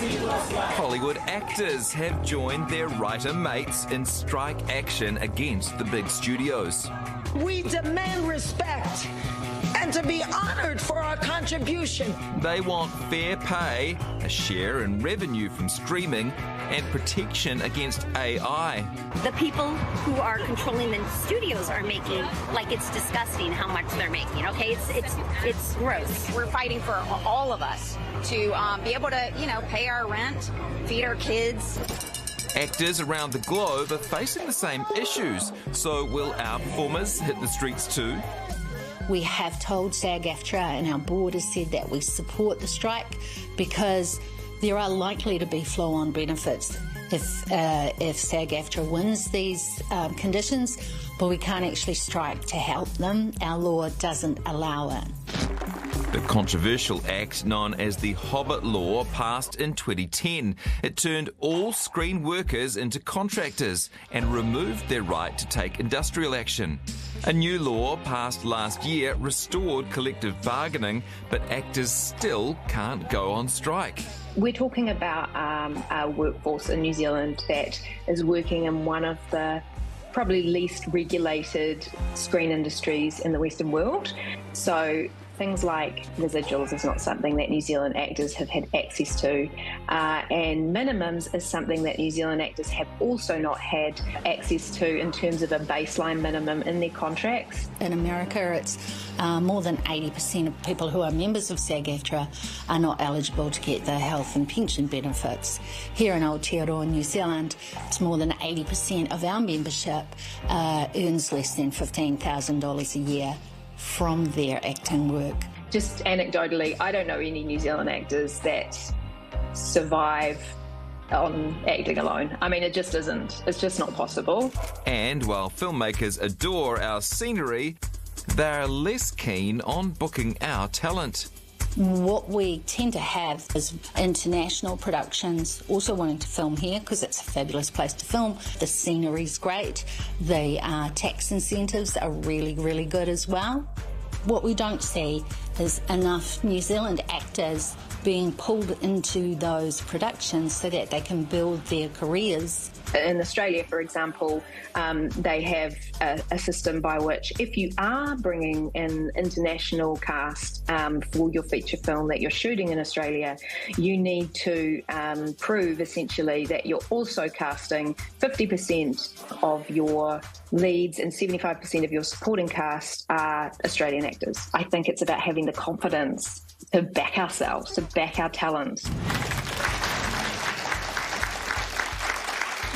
Hollywood actors have joined their writer mates in strike action against the big studios. We demand respect and to be honoured for our contribution. They want fair pay, a share in revenue from streaming, and protection against AI. The people who are controlling the studios are making, like, it's disgusting how much they're making, okay? It's gross. We're fighting for all of us to be able to, pay our rent, feed our kids. Actors around the globe are facing the same issues, so will our performers hit the streets too? We have told SAG-AFTRA, and our board has said that we support the strike because there are likely to be flow-on benefits if SAG-AFTRA wins these conditions, but we can't actually strike to help them. Our law doesn't allow it. The controversial act known as the Hobbit Law passed in 2010. It turned all screen workers into contractors and removed their right to take industrial action. A new law passed last year restored collective bargaining, but actors still can't go on strike. We're talking about a workforce in New Zealand that is working in one of the probably least regulated screen industries in the Western world. So things like residuals is not something that New Zealand actors have had access to, and minimums is something that New Zealand actors have also not had access to in terms of a baseline minimum in their contracts. In America, it's more than 80% of people who are members of SAG-AFTRA are not eligible to get the health and pension benefits. Here in Aotearoa, New Zealand, it's more than 80% of our membership earns less than $15,000 a year from their acting work. Just anecdotally, I don't know any New Zealand actors that survive on acting alone. I mean, it just isn't. It's just not possible. And while filmmakers adore our scenery, they're less keen on booking our talent. What we tend to have is international productions also wanting to film here because it's a fabulous place to film. The scenery's great. The tax incentives are really, really good as well. What we don't see is enough New Zealand actors being pulled into those productions so that they can build their careers. In Australia, for example, they have a system by which if you are bringing in international cast for your feature film that you're shooting in Australia, you need to prove essentially that you're also casting 50% of your leads and 75% of your supporting cast are Australian actors. I think it's about having the confidence to back ourselves, to back our talent.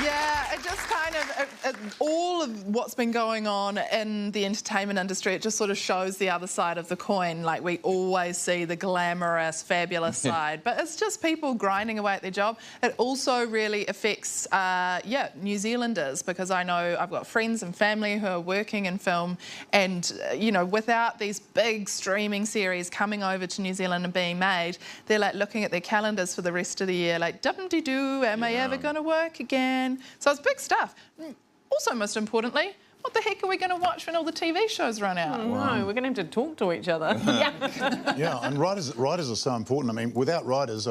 Yeah, it just kind of, all of what's been going on in the entertainment industry, it just sort of shows the other side of the coin. Like, we always see the glamorous, fabulous side, but it's just people grinding away at their job. It also really affects, New Zealanders, because I know I've got friends and family who are working in film, and, without these big streaming series coming over to New Zealand and being made, they're like looking at their calendars for the rest of the year, like, dum-de-doo, am I ever going to work again? So it's big stuff. Also, most importantly, what the heck are we going to watch when all the TV shows run out? No, we're going to have to talk to each other. Yeah, and writers are so important. I mean, without writers,